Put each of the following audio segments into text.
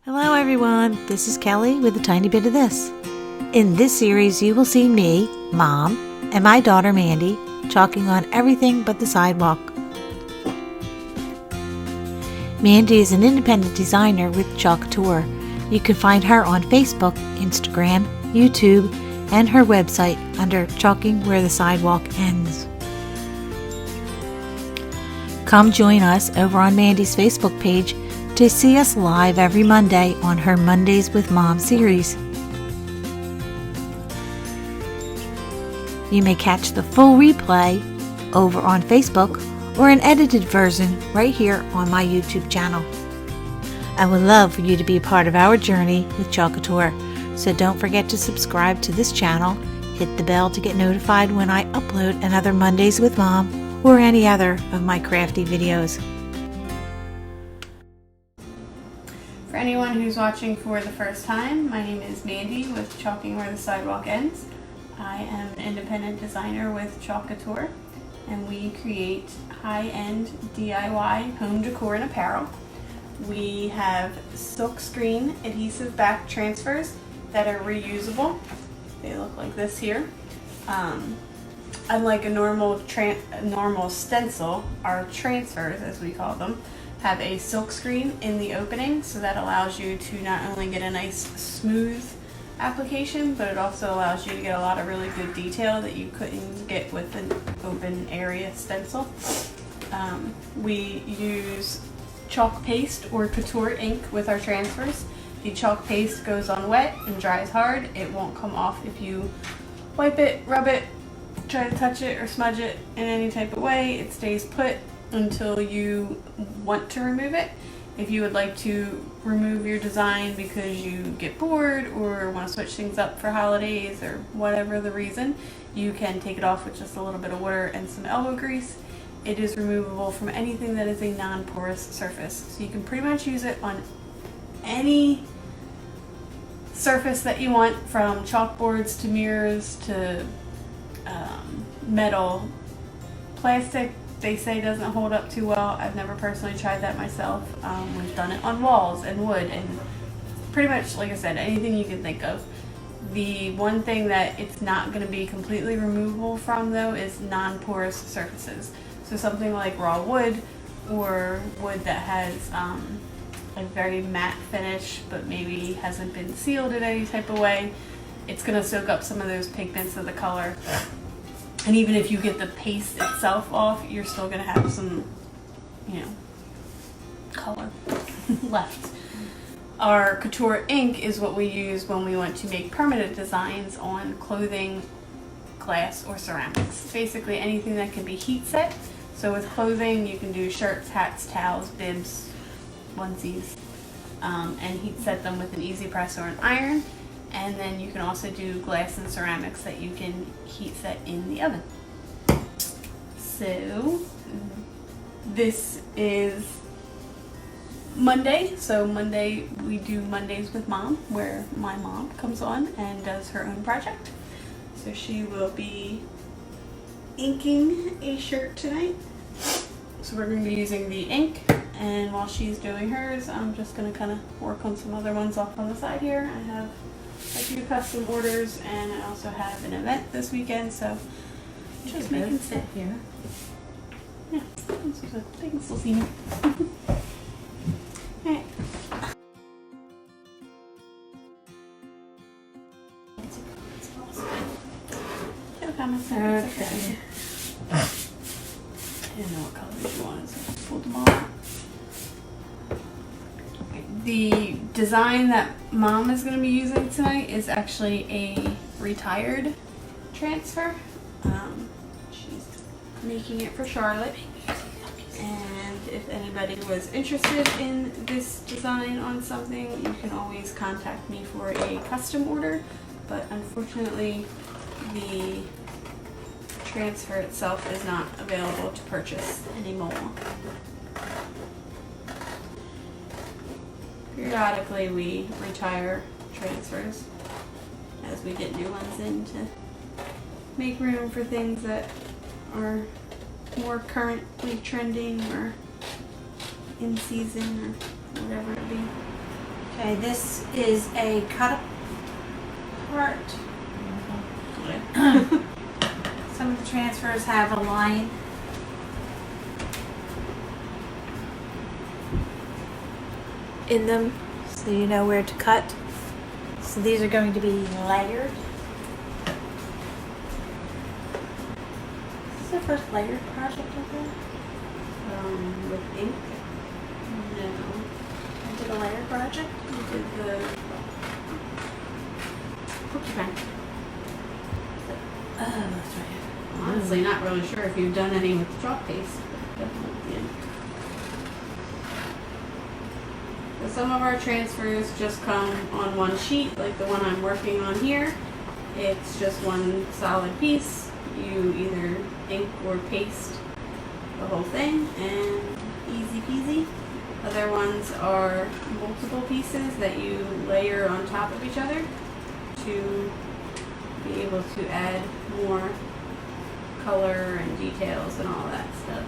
Hello everyone, this is Kelly with a tiny bit of this. In this series you will see me, Mom, and my daughter Mandy chalking on everything but the sidewalk. Mandy is an independent designer with Couure. You can find her on Facebook, Instagram, YouTube, and her website under Chalking Where The Sidewalk Ends. Come join us over on Mandy's Facebook page to see us live every Monday on her Mondays with Mom series. You may catch the full replay over on Facebook or an edited version right here on my YouTube channel. I would love for you to be a part of our journey with Couture, so don't forget to subscribe to this channel, hit the bell to get notified when I upload another Mondays with Mom or any other of my crafty videos. For anyone who's watching for the first time, my name is Mandy with Chalking Where The Sidewalk Ends. I am an independent designer with Couture, and we create high-end DIY home decor and apparel. We have silkscreen adhesive back transfers that are reusable. They look like this here. Unlike a normal stencil, our transfers, as we call them, have a silk screen in the opening, so that allows you to not only get a nice smooth application, but it also allows you to get a lot of really good detail that you couldn't get with an open area stencil. We use chalk paste or Couture ink with our transfers. The chalk paste goes on wet and dries hard. It won't come off if you wipe it, rub it, try to touch it or smudge it in any type of way. It stays put until you want to remove it. If you would like to remove your design because you get bored or want to switch things up for holidays or whatever the reason, you can take it off with just a little bit of water and some elbow grease. It is removable from anything that is a non-porous surface, so you can pretty much use it on any surface that you want, from chalkboards to mirrors to metal. Plastic, they say, doesn't hold up too well. I've never personally tried that myself. We've done it on walls and wood and pretty much, like I said, anything you can think of. The one thing that it's not going to be completely removable from, though, is non-porous surfaces. So something like raw wood or wood that has a very matte finish but maybe hasn't been sealed in any type of way, it's going to soak up some of those pigments of the color. And even if you get the paste itself off, you're still going to have some, color left. Our Couture ink is what we use when we want to make permanent designs on clothing, glass, or ceramics. Basically anything that can be heat set. So with clothing, you can do shirts, hats, towels, bibs, onesies, and heat set them with an easy press or an iron. And then you can also do glass and ceramics that you can heat set in the oven. So this is Monday. So Monday we do Mondays with Mom, where my mom comes on and does her own project. So she will be inking a shirt tonight. So we're going to be using the ink, and while she's doing hers, I'm just going to kind of work on some other ones off on the side here. I have a few custom orders, and I also have an event this weekend, so just making stuff here. Yeah, they can still see me. Alright. Okay. I didn't know what colors you wanted, so I just pulled them off. The design that Mom is going to be using tonight is actually a retired transfer. She's making it for Charlotte. And if anybody was interested in this design on something, you can always contact me for a custom order. But unfortunately, the transfer itself is not available to purchase anymore. Periodically we retire transfers as we get new ones in to make room for things that are more currently trending or in season or whatever it be. Okay, this is a cut apart. Some of the transfers have a line. In them, so you know where to cut. So these are going to be layered. Is this the first layered project of that? With ink? No. I did a layered project? You did the porcupine. Oh, that's right. Honestly, not really sure if you've done any with chalk paste, but definitely did. So some of our transfers just come on one sheet, like the one I'm working on here. It's just one solid piece. You either ink or paste the whole thing, and easy peasy. Other ones are multiple pieces that you layer on top of each other to be able to add more color and details and all that stuff.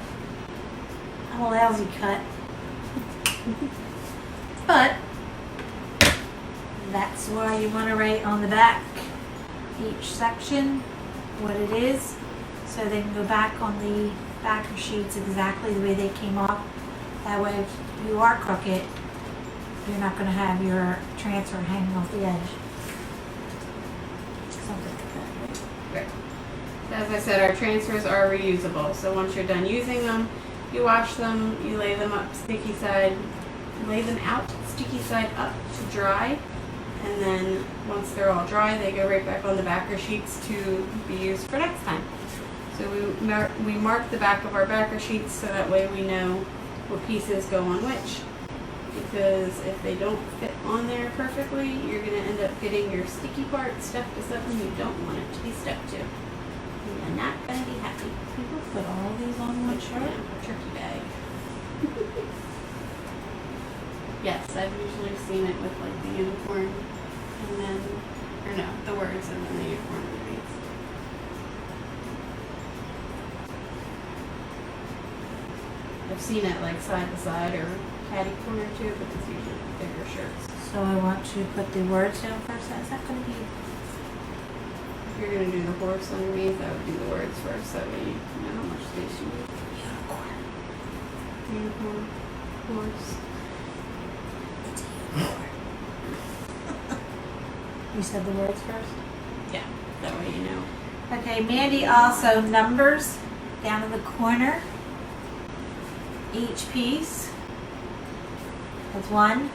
I'm a lousy cut. But that's why you want to write on the back each section what it is, so they can go back on the backer sheets exactly the way they came off. That way if you are crooked, you're not going to have your transfer hanging off the edge. Something like that, right? Right. As I said, our transfers are reusable, so once you're done using them, you wash them, you lay them up sticky side, lay them out sticky side up to dry, and then once they're all dry, they go right back on the backer sheets to be used for next time. So we mark the back of our backer sheets so that way we know what pieces go on which, because if they don't fit on there perfectly, you're going to end up getting your sticky part stuck to something you don't want it to be stuck to. You're not going to be happy. People put all these on one shirt? A turkey bag. Yes, I've usually seen it with like the unicorn and then, or no, the words and then the unicorn underneath. I've seen it like side to side or catty corner too, but it's usually bigger shirts. So I want to put the words down first. Is that going to be? If you're going to do the horse underneath, I would do the words first, that way you know how much space you need. Unicorn. Unicorn, horse. You said the words first? Yeah, that way you know. Okay, Mandy also numbers down in the corner each piece. That's 1.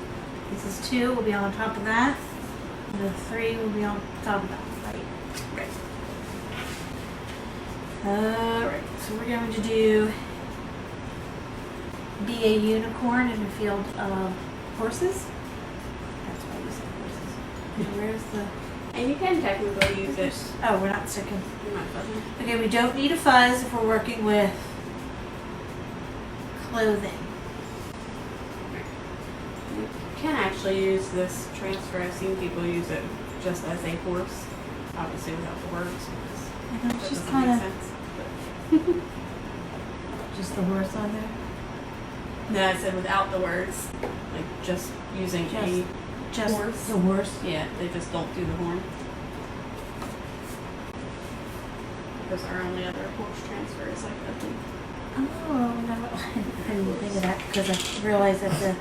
This is 2, will be on top of that. And the 3 will be on top of that, right? Alright, so we're going to do be a unicorn in a field of horses. That's why we said horses. And where's the... And you can technically use it. Oh, we're not sticking. You're not fuzzing. Okay, we don't need a fuzz if we're working with clothing. You can actually use this transfer. I've seen people use it just as a horse, obviously without the words. I know, That it's just doesn't kind make of sense. just the horse on there. No, I said without the words, like just using Just horse. the horse. Yeah, they just don't do the horn. Because our only other horse transfer is like that thing. Oh, no, I didn't think of that because I realized that the...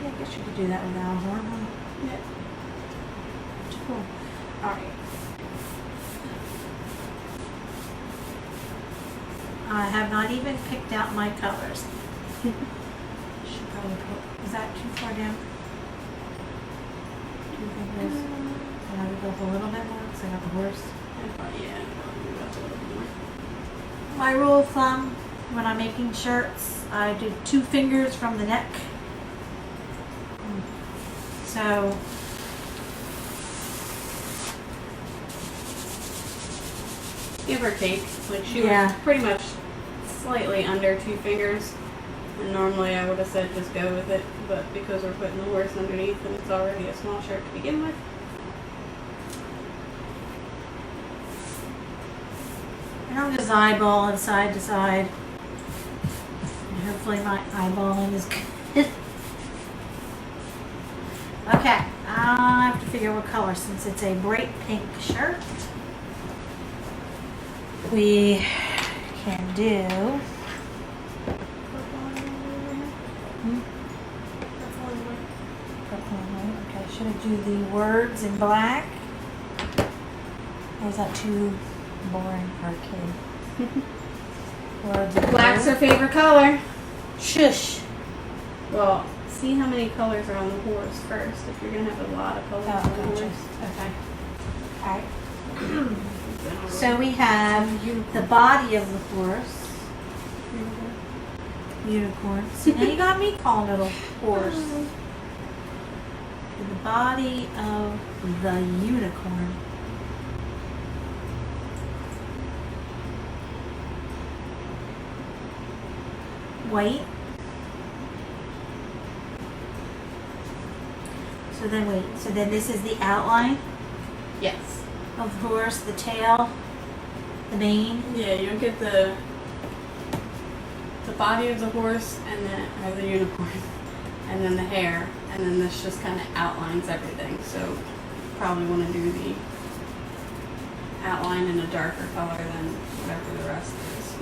Yeah, I guess you could do that without a horn, huh? Yeah. Cool. Alright. I have not even picked out my colors. Should probably put... Is that too far down? Do you think this? Can I go up a little bit more because I got the horse? Yeah, probably move up a little more. My rule of thumb when I'm making shirts, I do 2 fingers from the neck. So give or take. Like she Yeah. was pretty much slightly under 2 fingers. And normally I would have said just go with it, but because we're putting the horse underneath and it's already a small shirt to begin with. and I'm just eyeballing side to side. And hopefully my eyeballing is good. color since it's a bright pink shirt. We can do. Okay, should I do the words in black? Or is that too boring for a kid? Words in Black's blue. her favorite color. Shush. Well, see how many colors are on the horse first. If you're gonna have a lot of colors on the gotcha. horse. Okay. Alright. So we have the body of the horse. Unicorn. See, now you got me calling it a horse. The body of the unicorn. White. So then wait. So then this is the outline Yes. of the horse, the tail, the mane. Yeah, you'll get the body of the horse and then or the unicorn, and then the hair, and then this just kind of outlines everything. So probably want to do the outline in a darker color than whatever the rest is.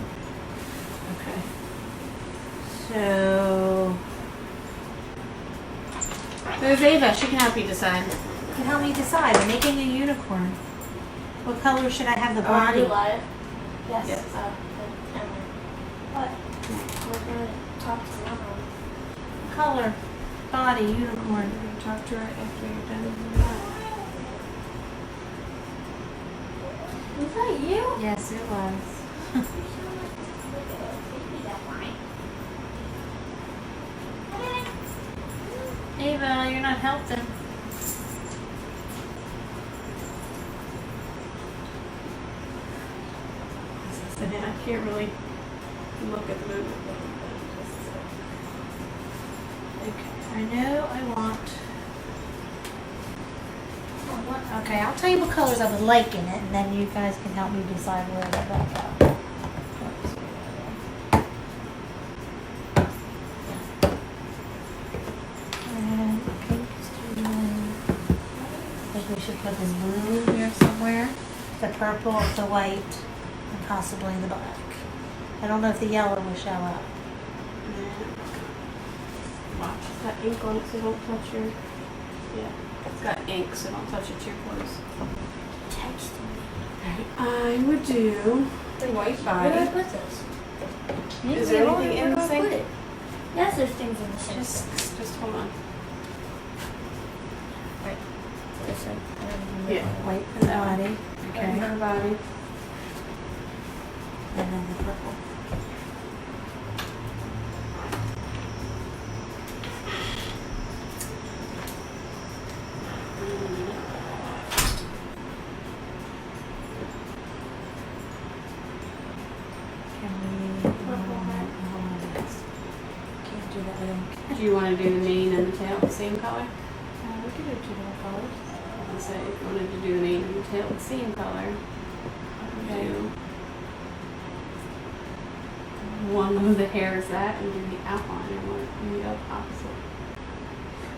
Okay. So There's Ava. She can help you decide. you can help me decide. I'm making a unicorn. What color should I have the body? Live. Yes. Yes. What We're gonna talk to Mom. color? Body, unicorn. We're gonna talk to her after you're done with that. Was that you? Yes, it was. Ava, you're not helping. So then I can't really look at the movement. Okay, I know I want. Okay, I'll tell you what colors I would like in it, and then you guys can help me decide where they're going to go. And pink is too low. I think we should put this blue here somewhere, the purple, the white, and possibly the black. I don't know if the yellow will show up. Watch, it's got ink on it, so don't touch your. Yeah, it's got ink, so don't touch it too close. Text me. I would do the white Where do I body. put this? Is there anything in the Where do I put sink? it? Yes, there's things in the sink. Just hold on. This one. Yeah. White for the body. Okay. Okay. Her body. And then the purple. Can we? Can't do that with ink. Do you want to do the mane and the tail the same color? We could do two different colors. Let's say if you wanted to do the mane and the tail the same color, Okay. do one of the hair is that, and do the outline, and one do the opposite.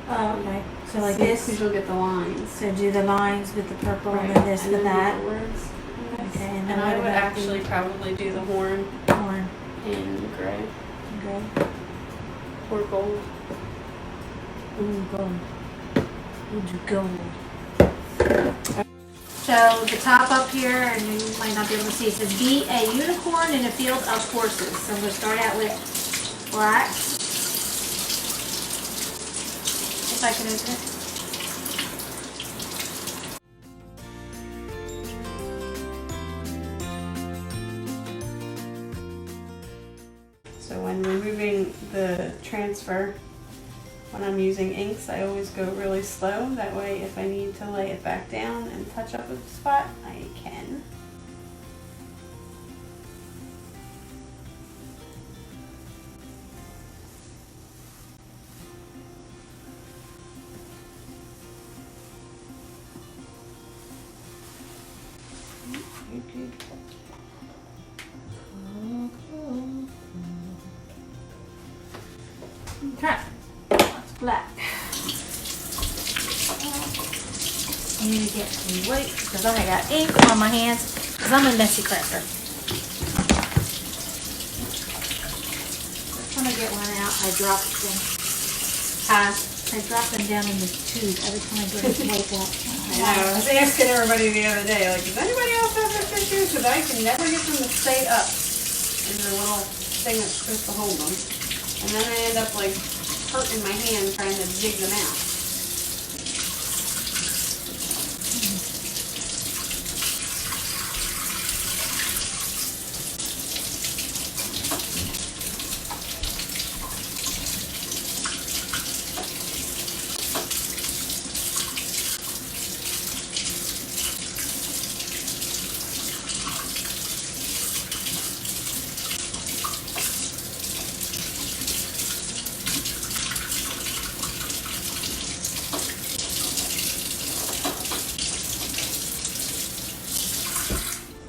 Oh, okay. So like Because this. you'll get the lines. So do the lines with the purple and Right, then this and with then that. the words. Okay, and then And I what would about actually probably do the horn Horn. in gray Gray. or gold. Ooh, gold. Ooh, gold. So the top up here, and you might not be able to see, it says be a unicorn in a field of horses. So I'm going to start out with black. If I can open it. So when removing the transfer, when I'm using inks, I always go really slow. That way, if I need to lay it back down and touch up a spot, I can. Okay. That's black. I need to get some wipes because I got ink on my hands because I'm a messy crafter. Just want to get one out. I dropped them. I drop them down in the tube every time I get a wipe out. I know. I was asking everybody the other day, like, does anybody else have their tissues? Because I can never get them to stay up in the little thing that's supposed to hold them. And then I end up, like, hurting my hand trying to dig them out.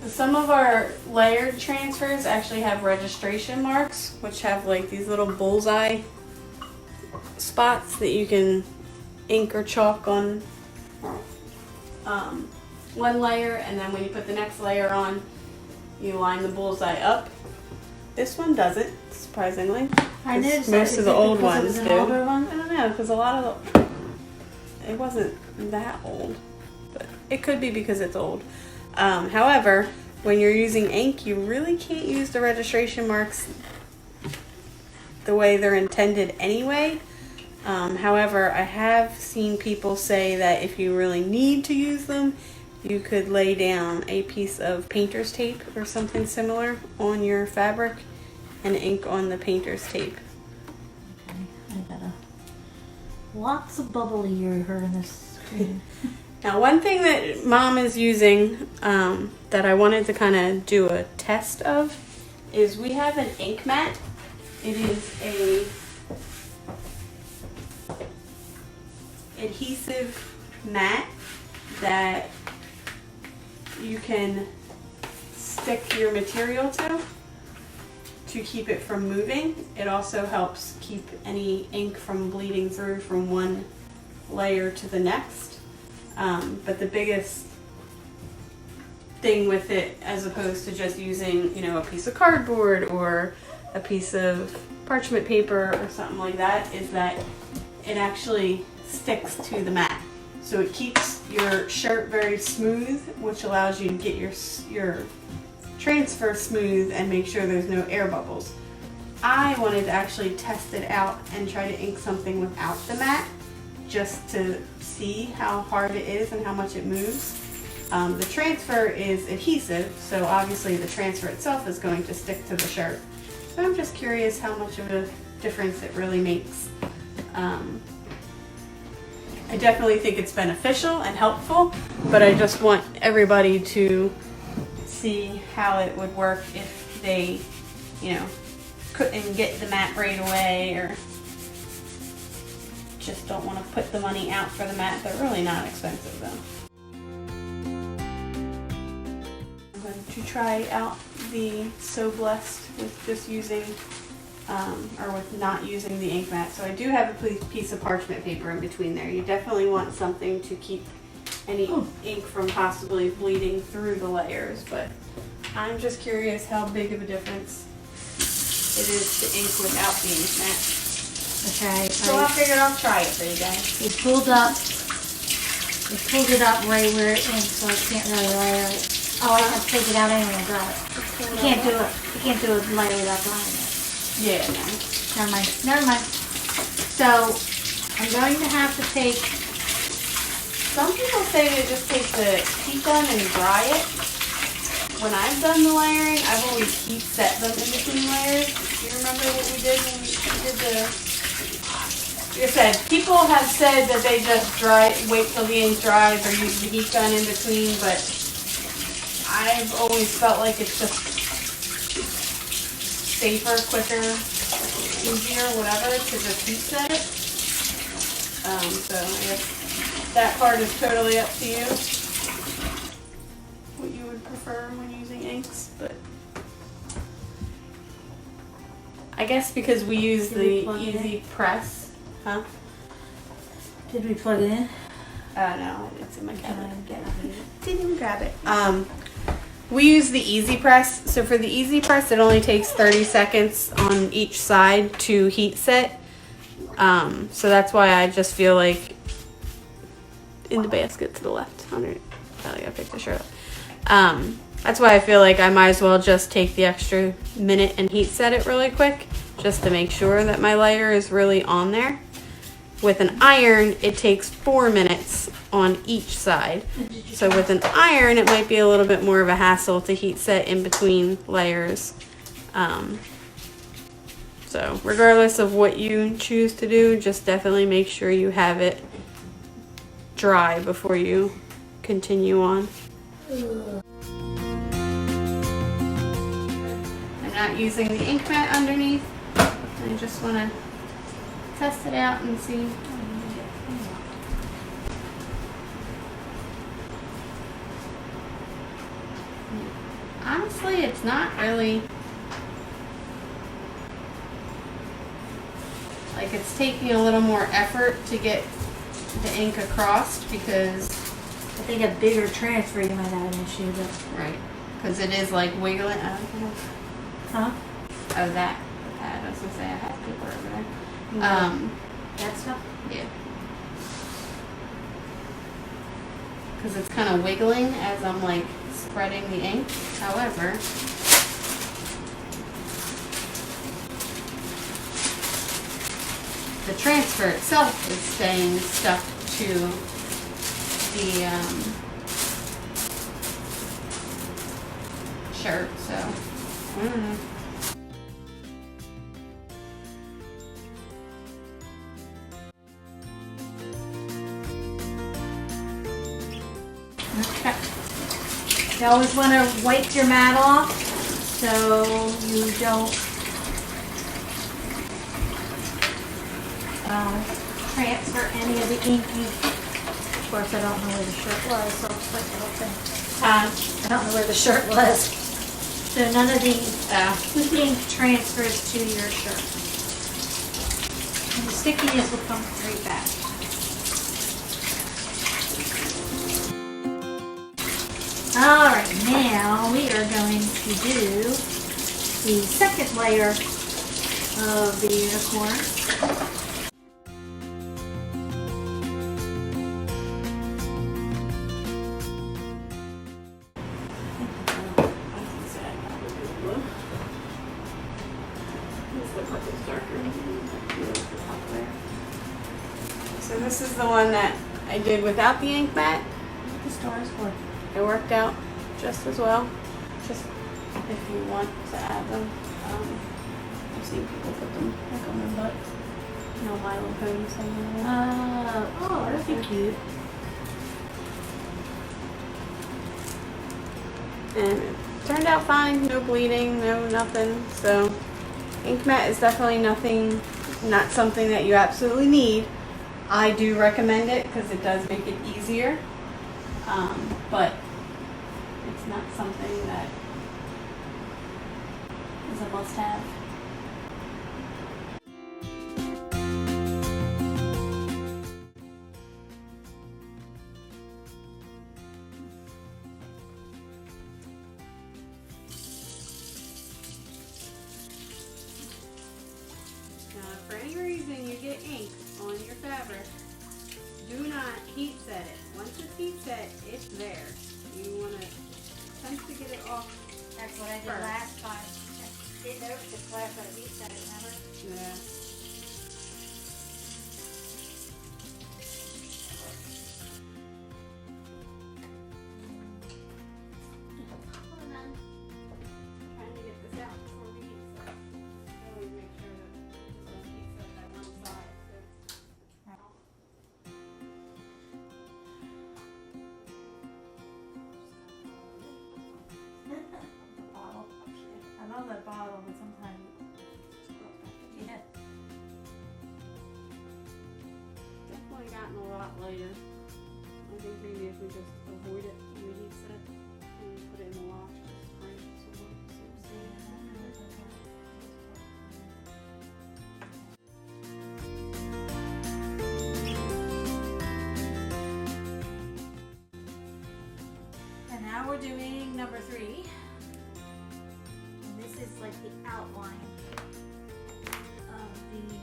Some of our layered transfers actually have registration marks, which have like these little bullseye spots that you can ink or chalk on one layer, and then when you put the next layer on, you line the bullseye up. This one doesn't, surprisingly. I noticed most of the old ones it was an do. older one? I don't know, because a lot of it wasn't that old, but it could be because it's old. However, when you're using ink, you really can't use the registration marks the way they're intended anyway. However, I have seen people say that if you really need to use them, you could lay down a piece of painter's tape or something similar on your fabric and ink on the painter's tape. Okay, I gotta. Lots of bubbly you heard in this screen. Now, one thing that Mom is using that I wanted to kind of do a test of is we have an ink mat. It is a adhesive mat that you can stick your material to keep it from moving. It also helps keep any ink from bleeding through from one layer to the next. But the biggest thing with it, as opposed to just using, you know, a piece of cardboard or a piece of parchment paper or something like that, is that it actually sticks to the mat. So it keeps your shirt very smooth, which allows you to get your transfer smooth and make sure there's no air bubbles. I wanted to actually test it out and try to ink something without the mat, just to see how hard it is and how much it moves. The transfer is adhesive, so obviously the transfer itself is going to stick to the shirt. So I'm just curious how much of a difference it really makes. I definitely think it's beneficial and helpful, but I just want everybody to see how it would work if they, you know, couldn't get the mat right away, or just don't want to put the money out for the mat. They're really not expensive though. I'm going to try out the So Blessed with just using, or with not using the ink mat. So I do have a piece of parchment paper in between there. You definitely want something to keep any ink from possibly bleeding through the layers, but I'm just curious how big of a difference it is to ink without the ink mat. Okay. So I figured I'll try it for you guys. We pulled it up right where it ends, so I can't really layer it. Oh, I have to take it out anyway and dry it. You can't do it. You can't do a layer without drying it. Yeah, no. Never mind. Never mind. So I'm going to have to take. Some people say to just take the heat gun and dry it. When I've done the layering, I've always heat set them in between layers. Do you remember what we did when we did the... Like I said, people have said that they just wait till the ink dries or use the heat gun in between, but I've always felt like it's just safer, quicker, easier, whatever, to just heat set it. So I guess that part is totally up to you, what you would prefer when using inks, but I guess because we use the Easy Press, huh? Did we plug it in? No, it's in my cabinet. Get out of here. Didn't even grab it. We use the Easy Press. So for the Easy Press, it only takes 30 seconds on each side to heat set. So that's why I just feel like in the basket to the left. I gotta pick the shirt up. That's why I feel like I might as well just take the extra minute and heat set it really quick, just to make sure that my layer is really on there. With an iron, it takes 4 minutes on each side. So with an iron, it might be a little bit more of a hassle to heat set in between layers. So regardless of what you choose to do, just definitely make sure you have it dry before you continue on. I'm not using the ink mat underneath. I just want to test it out and see. Honestly, it's not really like it's taking a little more effort to get the ink across because I think a bigger transfer you might have an issue, but right, because it is like wiggling. huh? Oh, that. I was gonna say I had paper over there. That stuff? Yeah. Because it's kind of wiggling as I'm like spreading the ink. However, the transfer itself is staying stuck to the shirt, so I don't know. Okay. You always want to wipe your mat off so you don't transfer any of the ink. Of course, I don't know where the shirt was, so it's like the whole thing. I don't know where the shirt was. So none of the ink transfers to your shirt. And the stickiness will come right back. Alright, now we are going to do the second layer of the unicorn. So this is the one that I did without the ink mat. The stars for. It worked out just as well. Just if you want to add them. I've seen people put them like on their butt. You know, My Little Pony something like that. Oh, that'd be cute. And it turned out fine. No bleeding, no nothing. So ink mat is definitely not something that you absolutely need. I do recommend it because it does make it easier. But it's not something that is a must-have. Now, if for any reason you get ink on your fabric, do not heat set it. Once it's heat set, it's there. You want to attempt to get it off. That's what I did last time. I didn't know if the class had a heat set, remember? Yeah. Trying to get this out before we heat set. Always make sure that it doesn't heat set that one side. Bottle. I love that bottle, but sometimes yeah. Definitely gotten a lot lighter. I think maybe if we just avoid it when we heat set and we put it in the wash, just spray it some more. we're doing number 3. And this is like the outline of the unicorn.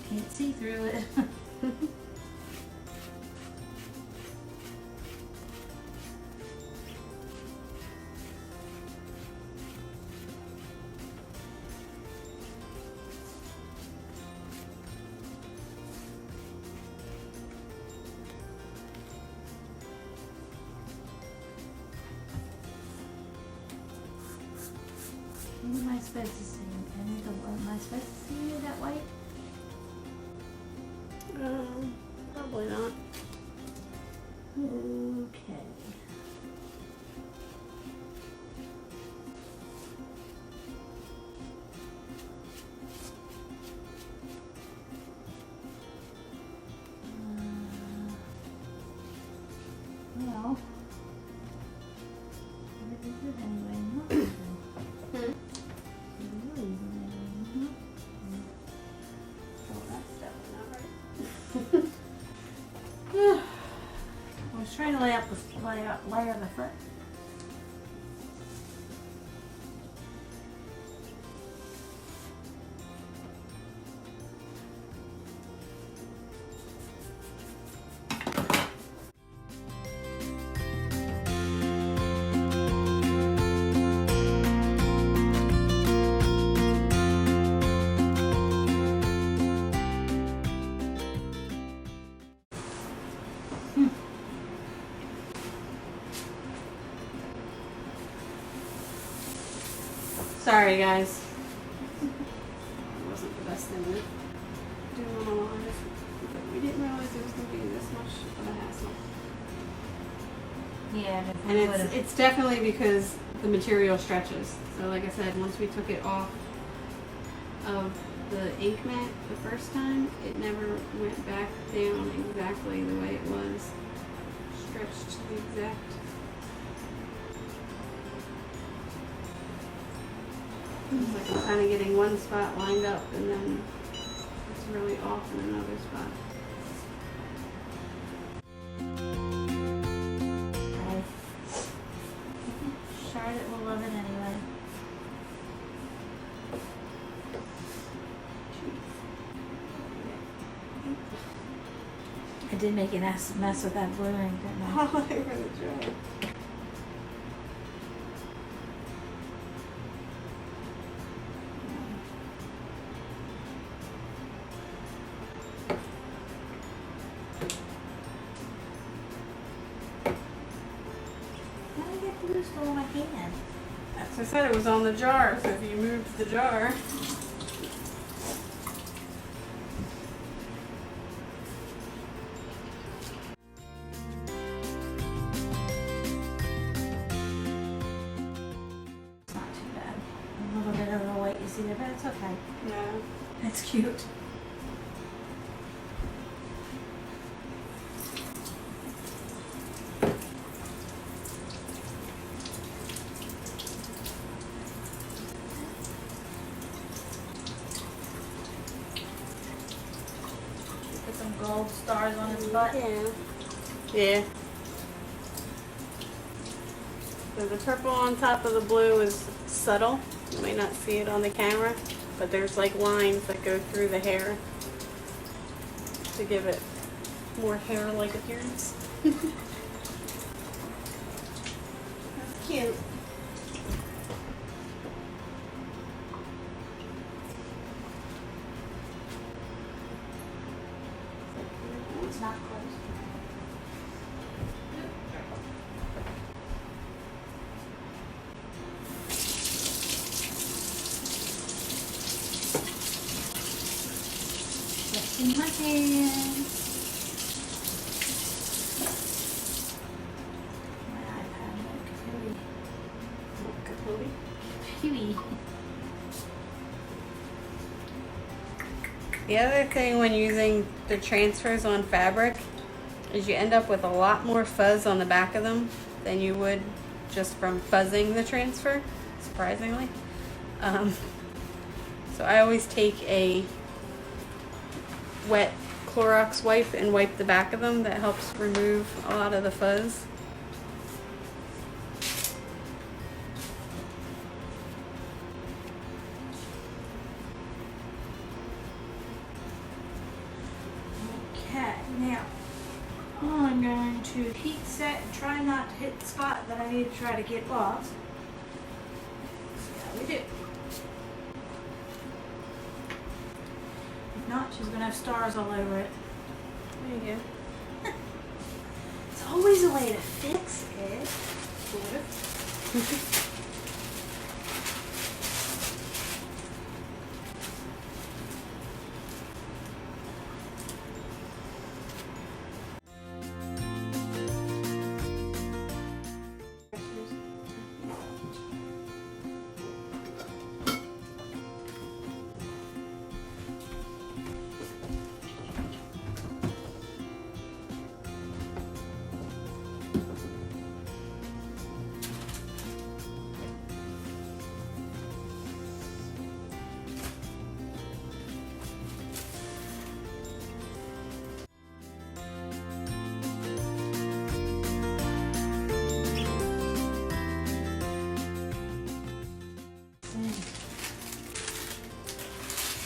Can't see through it. What am I supposed to see? Am I supposed to see that white? Probably not. Okay. Well, what is it anyway? Oh, that's definitely not right. I was trying to layer the foot. Sorry, guys. It wasn't the best thing to do on a live, but we didn't realize it was going to be this much of a hassle. Yeah, And it's definitely because the material stretches. So like I said, once we took it off of the ink mat the first time, it never went back down exactly the way it was. Stretched to the exact. It's like I'm kind of getting one spot lined up and then it's really off in another spot. Charlotte will love it anyway. I did make an mess with that blue ink, didn't I? All over the jar. How did I get blue still in my hand? As I said, it was on the jar, so if you moved the jar. It's not too bad. A little bit of the white you see there, but it's okay. Yeah. That's cute. Put some gold stars on his butt. Yeah. Yeah. So the purple on top of the blue is subtle. You might not see it on the camera, but there's like lines that go through the hair to give it more hair-like appearance. That's cute. It's not close. in my hands. My iPad look Huey. The other thing when using the transfers on fabric is you end up with a lot more fuzz on the back of them than you would just from fuzzing the transfer, surprisingly. So I always take a wet Clorox wipe and wipe the back of them. That helps remove a lot of the fuzz. Okay, now I'm going to heat set and try not to hit the spot that I need to try to get off. See how we do. If not, she's going to have stars all over it. There you go. It's always a way to fix it. Sort of.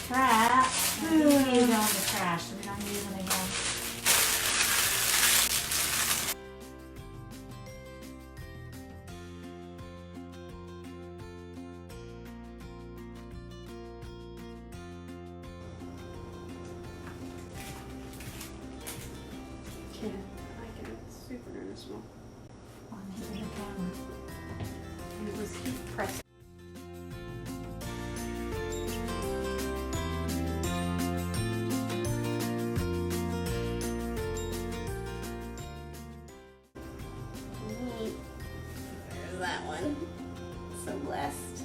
Trash. We use it on the trash, so we don't use it again. Yeah, I can. It's super small. On the camera. It was heat pressed. There's that one. So blessed.